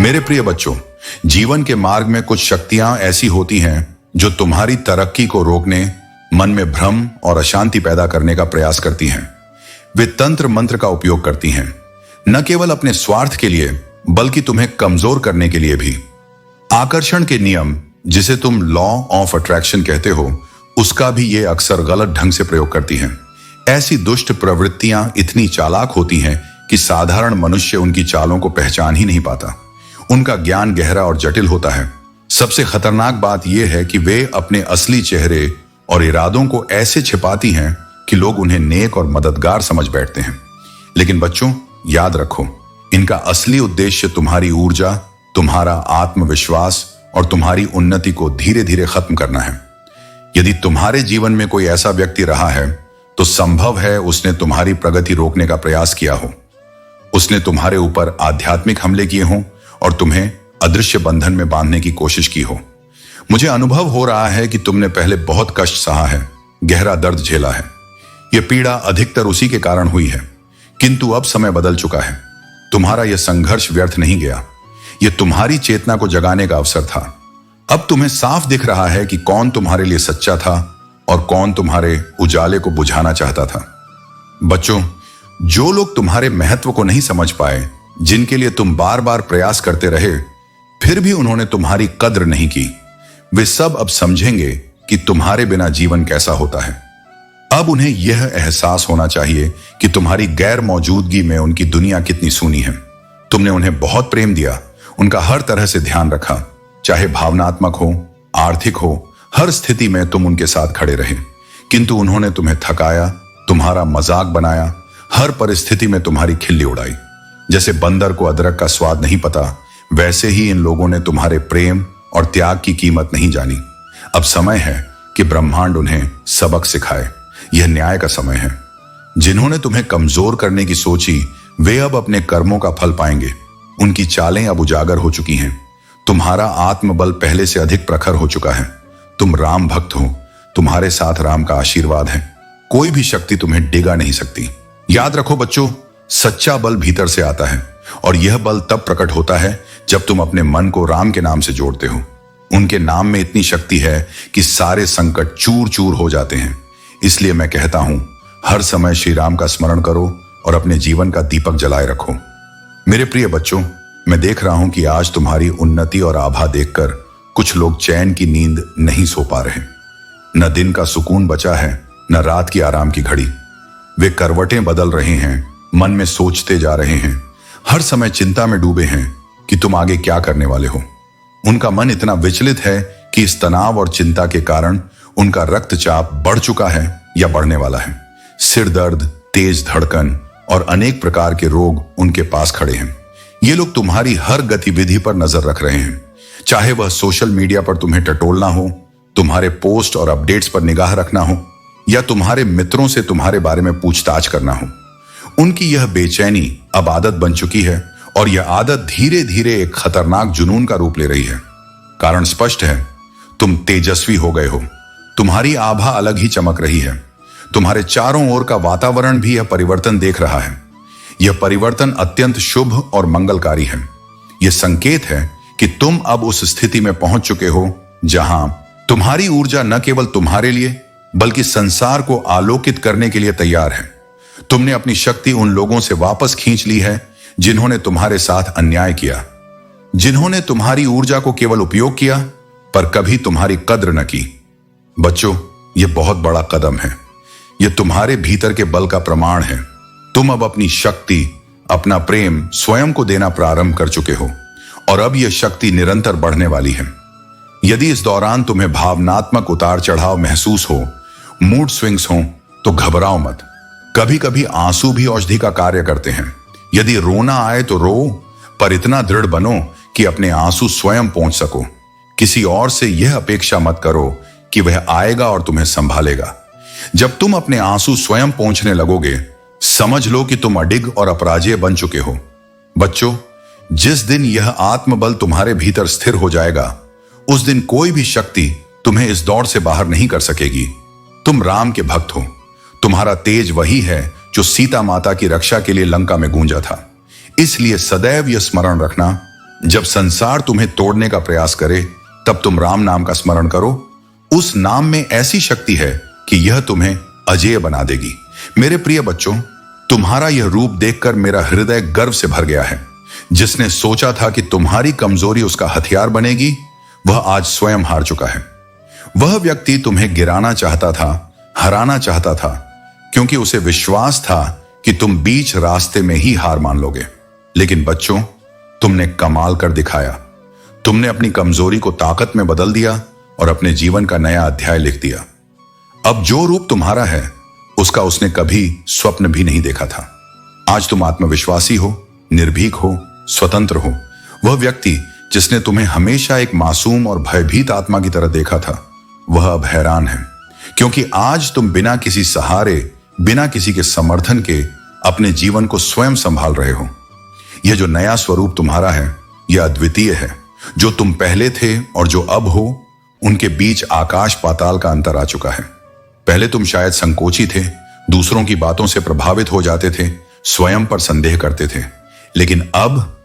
मेरे प्रिय बच्चों, जीवन के मार्ग में कुछ शक्तियां ऐसी होती हैं जो तुम्हारी तरक्की को रोकने, मन में भ्रम और अशांति पैदा करने का प्रयास करती हैं। वे तंत्र मंत्र का उपयोग करती हैं, न केवल अपने स्वार्थ के लिए बल्कि तुम्हें कमजोर करने के लिए भी। आकर्षण के नियम, जिसे तुम लॉ ऑफ अट्रैक्शन कहते हो, उसका भी ये अक्सर गलत ढंग से प्रयोग करती हैं। ऐसी दुष्ट प्रवृत्तियां इतनी चालाक होती हैं कि साधारण मनुष्य उनकी चालों को पहचान ही नहीं पाता। उनका ज्ञान गहरा और जटिल होता है। सबसे खतरनाक बात यह है कि वे अपने असली चेहरे और इरादों को ऐसे छिपाती हैं कि लोग उन्हें नेक और मददगार समझ बैठते हैं। लेकिन बच्चों, याद रखो, इनका असली उद्देश्य तुम्हारी ऊर्जा, तुम्हारा आत्मविश्वास और तुम्हारी उन्नति को धीरे धीरे खत्म करना है। यदि तुम्हारे जीवन में कोई ऐसा व्यक्ति रहा है तो संभव है उसने तुम्हारी प्रगति रोकने का प्रयास किया हो। उसने तुम्हारे ऊपर आध्यात्मिक हमले किए हों और तुम्हें अदृश्य बंधन में बांधने की कोशिश की हो। मुझे अनुभव हो रहा है कि तुमने पहले बहुत कष्ट सहा है, गहरा दर्द झेला है। यह पीड़ा अधिकतर उसी के कारण हुई है, किंतु अब समय बदल चुका है। तुम्हारा यह संघर्ष व्यर्थ नहीं गया। यह तुम्हारी चेतना को जगाने का अवसर था। अब तुम्हें साफ दिख रहा है कि कौन तुम्हारे लिए सच्चा था और कौन तुम्हारे उजाले को बुझाना चाहता था। बच्चों, जो लोग तुम्हारे महत्व को नहीं समझ पाए, जिनके लिए तुम बार बार प्रयास करते रहे, फिर भी उन्होंने तुम्हारी कद्र नहीं की, वे सब अब समझेंगे कि तुम्हारे बिना जीवन कैसा होता है। अब उन्हें यह एहसास होना चाहिए कि तुम्हारी गैर मौजूदगी में उनकी दुनिया कितनी सूनी है। तुमने उन्हें बहुत प्रेम दिया, उनका हर तरह से ध्यान रखा, चाहे भावनात्मक हो, आर्थिक हो, हर स्थिति में तुम उनके साथ खड़े रहे। किंतु उन्होंने तुम्हें थकाया, तुम्हारा मजाक बनाया, हर परिस्थिति में तुम्हारी खिल्ली उड़ाई। जैसे बंदर को अदरक का स्वाद नहीं पता, वैसे ही इन लोगों ने तुम्हारे प्रेम और त्याग की कीमत नहीं जानी। अब समय है कि ब्रह्मांड उन्हें सबक सिखाए। यह न्याय का समय है। जिन्होंने तुम्हें कमजोर करने की सोची, वे अब अपने कर्मों का फल पाएंगे। उनकी चालें अब उजागर हो चुकी हैं। तुम्हारा आत्मबल पहले से अधिक प्रखर हो चुका है। तुम राम भक्त हो, तुम्हारे साथ राम का आशीर्वाद है। कोई भी शक्ति तुम्हें डिगा नहीं सकती। याद रखो बच्चों, सच्चा बल भीतर से आता है और यह बल तब प्रकट होता है जब तुम अपने मन को राम के नाम से जोड़ते हो। उनके नाम में इतनी शक्ति है कि सारे संकट चूर चूर हो जाते हैं। इसलिए मैं कहता हूं, हर समय श्री राम का स्मरण करो और अपने जीवन का दीपक जलाए रखो। मेरे प्रिय बच्चों, मैं देख रहा हूं कि आज तुम्हारी उन्नति और आभा देखकर कुछ लोग चैन की नींद नहीं सो पा रहे। न दिन का सुकून बचा है, न रात की आराम की घड़ी। वे करवटें बदल रहे हैं, मन में सोचते जा रहे हैं, हर समय चिंता में डूबे हैं कि तुम आगे क्या करने वाले हो। उनका मन इतना विचलित है कि इस तनाव और चिंता के कारण उनका रक्तचाप बढ़ चुका है या बढ़ने वाला है। सिर दर्द, तेज धड़कन और अनेक प्रकार के रोग उनके पास खड़े हैं। ये लोग तुम्हारी हर गतिविधि पर नजर रख रहे हैं, चाहे वह सोशल मीडिया पर तुम्हें टटोलना हो, तुम्हारे पोस्ट और अपडेट्स पर निगाह रखना हो, या तुम्हारे मित्रों से तुम्हारे बारे में पूछताछ करना हो। उनकी यह बेचैनी अब आदत बन चुकी है और यह आदत धीरे धीरे एक खतरनाक जुनून का रूप ले रही है। कारण स्पष्ट है, तुम तेजस्वी हो गए हो। तुम्हारी आभा अलग ही चमक रही है। तुम्हारे चारों ओर का वातावरण भी यह परिवर्तन देख रहा है। यह परिवर्तन अत्यंत शुभ और मंगलकारी है। यह संकेत है कि तुम अब उस स्थिति में पहुंच चुके हो जहां तुम्हारी ऊर्जा न केवल तुम्हारे लिए बल्कि संसार को आलोकित करने के लिए तैयार है। तुमने अपनी शक्ति उन लोगों से वापस खींच ली है जिन्होंने तुम्हारे साथ अन्याय किया, जिन्होंने तुम्हारी ऊर्जा को केवल उपयोग किया पर कभी तुम्हारी कद्र न की। बच्चों, यह बहुत बड़ा कदम है। यह तुम्हारे भीतर के बल का प्रमाण है। तुम अब अपनी शक्ति, अपना प्रेम स्वयं को देना प्रारंभ कर चुके हो और अब यह शक्ति निरंतर बढ़ने वाली है। यदि इस दौरान तुम्हें भावनात्मक उतार चढ़ाव महसूस हो, मूड स्विंग्स हो, तो घबराओ मत। कभी कभी आंसू भी औषधि का कार्य करते हैं। यदि रोना आए तो रो, पर इतना दृढ़ बनो कि अपने आंसू स्वयं पहुंच सको। किसी और से यह अपेक्षा मत करो कि वह आएगा और तुम्हें संभालेगा। जब तुम अपने आंसू स्वयं पहुंचने लगोगे, समझ लो कि तुम अडिग और अपराजेय बन चुके हो। बच्चों, जिस दिन यह आत्मबल तुम्हारे भीतर स्थिर हो जाएगा, उस दिन कोई भी शक्ति तुम्हें इस दौड़ से बाहर नहीं कर सकेगी। तुम राम के भक्त हो। तुम्हारा तेज वही है जो सीता माता की रक्षा के लिए लंका में गूंजा था। इसलिए सदैव यह स्मरण रखना, जब संसार तुम्हें तोड़ने का प्रयास करे, तब तुम राम नाम का स्मरण करो। उस नाम में ऐसी शक्ति है कि यह तुम्हें अजेय बना देगी। मेरे प्रिय बच्चों, तुम्हारा यह रूप देखकर मेरा हृदय गर्व से भर गया है। जिसने सोचा था कि तुम्हारी कमजोरी उसका हथियार बनेगी, वह आज स्वयं हार चुका है। वह व्यक्ति तुम्हें गिराना चाहता था, हराना चाहता था, क्योंकि उसे विश्वास था कि तुम बीच रास्ते में ही हार मान लोगे। लेकिन बच्चों, तुमने कमाल कर दिखाया। तुमने अपनी कमजोरी को ताकत में बदल दिया और अपने जीवन का नया अध्याय लिख दिया। अब जो रूप तुम्हारा है, उसका उसने कभी स्वप्न भी नहीं देखा था। आज तुम आत्मविश्वासी हो, निर्भीक हो, स्वतंत्र हो। वह व्यक्ति जिसने तुम्हें हमेशा एक मासूम और भयभीत आत्मा की तरह देखा था, वह अब हैरान है, क्योंकि आज तुम बिना किसी सहारे, बिना किसी के समर्थन के अपने जीवन को स्वयं संभाल रहे हो। यह जो नया स्वरूप तुम्हारा है, यह अद्वितीय है। जो तुम पहले थे और जो अब हो, उनके बीच आकाश पाताल का अंतर आ चुका है। पहले तुम शायद संकोची थे, दूसरों की बातों से प्रभावित हो जाते थे, स्वयं पर संदेह करते थे। लेकिन अब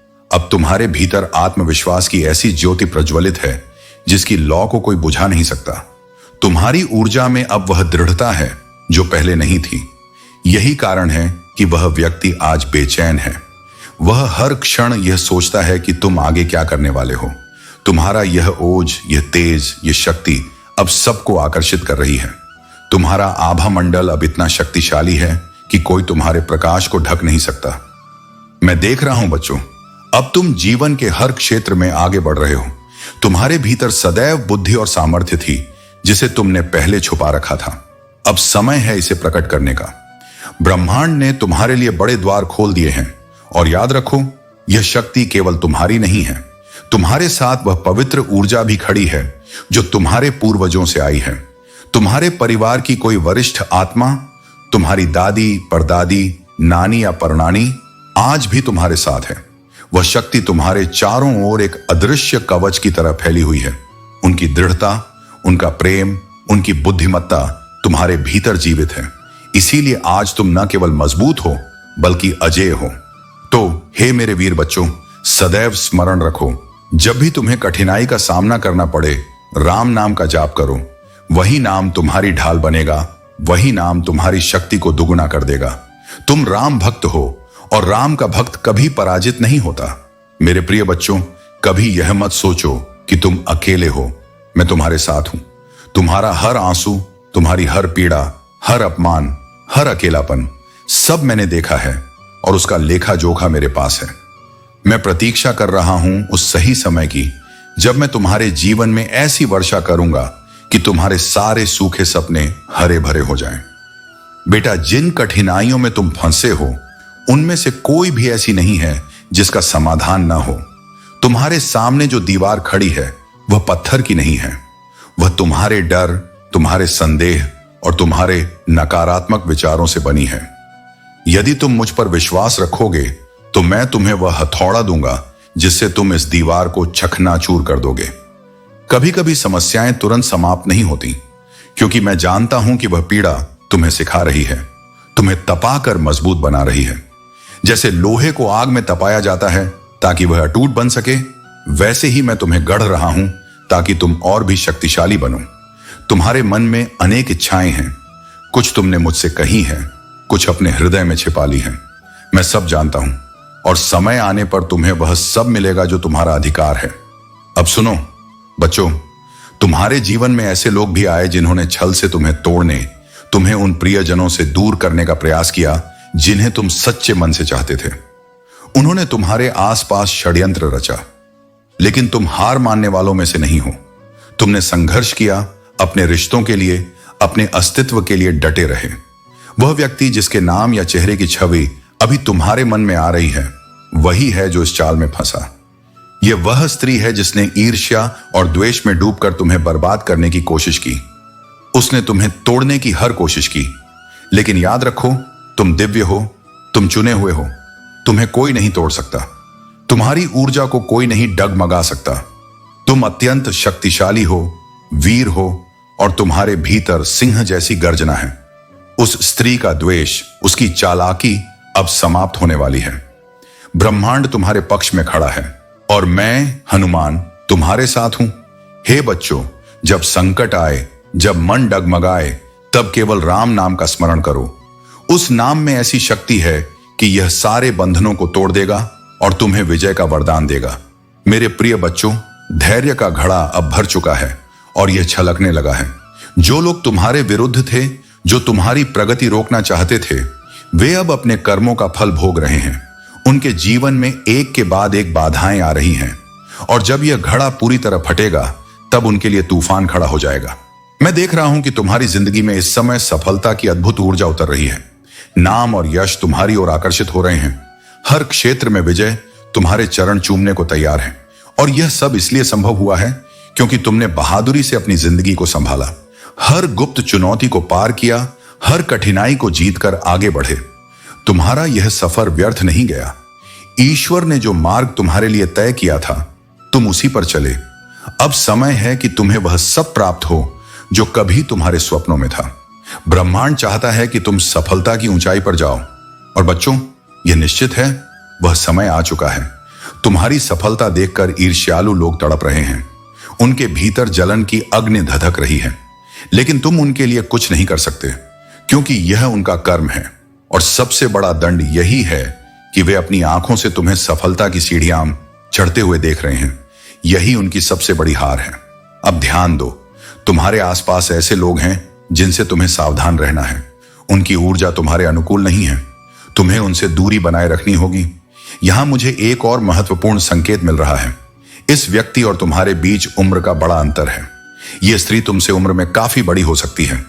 तुम्हारे भीतर आत्मविश्वास की ऐसी ज्योति प्रज्वलित है जिसकी लौ को कोई बुझा नहीं सकता। तुम्हारी ऊर्जा में अब वह दृढ़ता है जो पहले नहीं थी। यही कारण है कि वह व्यक्ति आज बेचैन है। वह हर क्षण यह सोचता है कि तुम आगे क्या करने वाले हो। तुम्हारा यह ओज, यह तेज, यह शक्ति अब सबको आकर्षित कर रही है। तुम्हारा आभा मंडल अब इतना शक्तिशाली है कि कोई तुम्हारे प्रकाश को ढक नहीं सकता। मैं देख रहा हूं बच्चों, अब तुम जीवन के हर क्षेत्र में आगे बढ़ रहे हो। तुम्हारे भीतर सदैव बुद्धि और सामर्थ्य थी जिसे तुमने पहले छुपा रखा था। अब समय है इसे प्रकट करने का। ब्रह्मांड ने तुम्हारे लिए बड़े द्वार खोल दिए हैं, और याद रखो, यह शक्ति केवल तुम्हारी नहीं है। तुम्हारे साथ वह पवित्र ऊर्जा भी खड़ी है जो तुम्हारे पूर्वजों से आई है। तुम्हारे परिवार की कोई वरिष्ठ आत्मा, तुम्हारी दादी, परदादी, नानी या परनानी आज भी तुम्हारे साथ है। वह शक्ति तुम्हारे चारों ओर एक अदृश्य कवच की तरह फैली हुई है। उनकी दृढ़ता, उनका प्रेम, उनकी बुद्धिमत्ता तुम्हारे भीतर जीवित है। इसीलिए आज तुम न केवल मजबूत हो, बल्कि अजेय हो। तो हे मेरे वीर बच्चों, सदैव स्मरण रखो, जब भी तुम्हें कठिनाई का सामना करना पड़े, राम नाम का जाप करो। वही नाम तुम्हारी ढाल बनेगा, वही नाम तुम्हारी शक्ति को दुगुना कर देगा। तुम राम भक्त हो, और राम का भक्त कभी पराजित नहीं होता। मेरे प्रिय बच्चों, कभी यह मत सोचो कि तुम अकेले हो। मैं तुम्हारे साथ हूं। तुम्हारा हर आंसू, तुम्हारी हर पीड़ा, हर अपमान, हर अकेलापन, सब मैंने देखा है, और उसका लेखा जोखा मेरे पास है। मैं प्रतीक्षा कर रहा हूं उस सही समय की, जब मैं तुम्हारे जीवन में ऐसी वर्षा करूंगा कि तुम्हारे सारे सूखे सपने हरे भरे हो जाएं। बेटा, जिन कठिनाइयों में तुम फंसे हो, उनमें से कोई भी ऐसी नहीं है जिसका समाधान ना हो। तुम्हारे सामने जो दीवार खड़ी है, वह पत्थर की नहीं है। वह तुम्हारे डर, तुम्हारे संदेह और तुम्हारे नकारात्मक विचारों से बनी है। यदि तुम मुझ पर विश्वास रखोगे, तो मैं तुम्हें वह हथौड़ा दूंगा जिससे तुम इस दीवार को चकनाचूर कर दोगे। कभी कभी समस्याएं तुरंत समाप्त नहीं होती, क्योंकि मैं जानता हूं कि वह पीड़ा तुम्हें सिखा रही है, तुम्हें तपाकर मजबूत बना रही है। जैसे लोहे को आग में तपाया जाता है ताकि वह अटूट बन सके, वैसे ही मैं तुम्हें गढ़ रहा हूं ताकि तुम और भी शक्तिशाली बनो। तुम्हारे मन में अनेक इच्छाएं हैं। कुछ तुमने मुझसे कही हैं, कुछ अपने हृदय में छिपा ली हैं। मैं सब जानता हूं, और समय आने पर तुम्हें वह सब मिलेगा जो तुम्हारा अधिकार है। अब सुनो बच्चों, तुम्हारे जीवन में ऐसे लोग भी आए जिन्होंने छल से तुम्हें तोड़ने, तुम्हें उन प्रियजनों से दूर करने का प्रयास किया जिन्हें तुम सच्चे मन से चाहते थे। उन्होंने तुम्हारे आसपास षड्यंत्र रचा, लेकिन तुम हार मानने वालों में से नहीं हो। तुमने संघर्ष किया, अपने रिश्तों के लिए, अपने अस्तित्व के लिए डटे रहे। वह व्यक्ति जिसके नाम या चेहरे की छवि अभी तुम्हारे मन में आ रही है, वही है जो इस चाल में फंसा। यह वह स्त्री है जिसने ईर्ष्या और द्वेष में डूबकर तुम्हें बर्बाद करने की कोशिश की। उसने तुम्हें तोड़ने की हर कोशिश की, लेकिन याद रखो, तुम दिव्य हो, तुम चुने हुए हो। तुम्हें कोई नहीं तोड़ सकता। तुम्हारी ऊर्जा को कोई नहीं डगमगा सकता। तुम अत्यंत शक्तिशाली हो, वीर हो, और तुम्हारे भीतर सिंह जैसी गर्जना है। उस स्त्री का द्वेष, उसकी चालाकी अब समाप्त होने वाली है। ब्रह्मांड तुम्हारे पक्ष में खड़ा है। और मैं हनुमान तुम्हारे साथ हूं। हे बच्चों, जब संकट आए, जब मन डगमगाए, तब केवल राम नाम का स्मरण करो। उस नाम में ऐसी शक्ति है कि यह सारे बंधनों को तोड़ देगा और तुम्हें विजय का वरदान देगा। मेरे प्रिय बच्चों, धैर्य का घड़ा अब भर चुका है और यह छलकने लगा है। जो लोग तुम्हारे विरुद्ध थे, जो तुम्हारी प्रगति रोकना चाहते थे, वे अब अपने कर्मों का फल भोग रहे हैं। उनके जीवन में एक के बाद एक बाधाएं आ रही हैं और जब यह घड़ा पूरी तरह फटेगा तब उनके लिए तूफान खड़ा हो जाएगा। मैं देख रहा हूं कि तुम्हारी जिंदगी में इस समय सफलता की अद्भुत ऊर्जा उतर रही है। नाम और यश तुम्हारी ओर आकर्षित हो रहे हैं। हर क्षेत्र में विजय तुम्हारे चरण चूमने को तैयार है और यह सब इसलिए संभव हुआ है क्योंकि तुमने बहादुरी से अपनी जिंदगी को संभाला, हर गुप्त चुनौती को पार किया, हर कठिनाई को जीतकर आगे बढ़े। तुम्हारा यह सफर व्यर्थ नहीं गया। ईश्वर ने जो मार्ग तुम्हारे लिए तय किया था, तुम उसी पर चले। अब समय है कि तुम्हें वह सब प्राप्त हो जो कभी तुम्हारे स्वप्नों में था। ब्रह्मांड चाहता है कि तुम सफलता की ऊंचाई पर जाओ और बच्चों, यह निश्चित है, वह समय आ चुका है। तुम्हारी सफलता देखकर ईर्ष्यालु लोग तड़प रहे हैं। उनके भीतर जलन की अग्नि धधक रही है, लेकिन तुम उनके लिए कुछ नहीं कर सकते क्योंकि यह उनका कर्म है। और सबसे बड़ा दंड यही है कि वे अपनी आंखों से तुम्हें सफलता की सीढ़ियां चढ़ते हुए देख रहे हैं। यही उनकी सबसे बड़ी हार है। अब ध्यान दो, तुम्हारे आसपास ऐसे लोग हैं जिनसे तुम्हें सावधान रहना है। उनकी ऊर्जा तुम्हारे अनुकूल नहीं है। तुम्हें उनसे दूरी बनाए रखनी होगी। यहां मुझे एक और महत्वपूर्ण संकेत मिल रहा है। इस व्यक्ति और तुम्हारे बीच उम्र का बड़ा अंतर है। यह स्त्री तुमसे उम्र में काफी बड़ी हो सकती है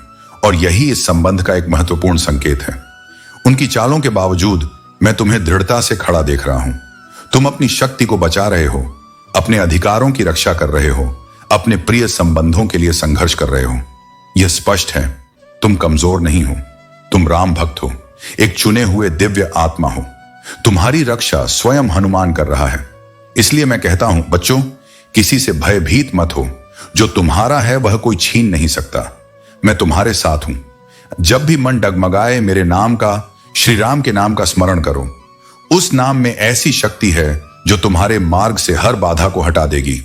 और यही इस संबंध का एक महत्वपूर्ण संकेत है। उनकी चालों के बावजूद मैं तुम्हें दृढ़ता से खड़ा देख रहा हूं। तुम अपनी शक्ति को बचा रहे हो, अपने अधिकारों की रक्षा कर रहे हो, अपने प्रिय संबंधों के लिए संघर्ष कर रहे हो। यह स्पष्ट है, तुम कमजोर नहीं हो, तुम राम भक्त हो, एक चुने हुए दिव्य आत्मा हो। तुम्हारी रक्षा स्वयं हनुमान कर रहा है। इसलिए मैं कहता हूं बच्चों, किसी से भयभीत मत हो। जो तुम्हारा है वह कोई छीन नहीं सकता। मैं तुम्हारे साथ हूं। जब भी मन डगमगाए, मेरे नाम का, श्री राम के नाम का स्मरण करो। उस नाम में ऐसी शक्ति है जो तुम्हारे मार्ग से हर बाधा को हटा देगी।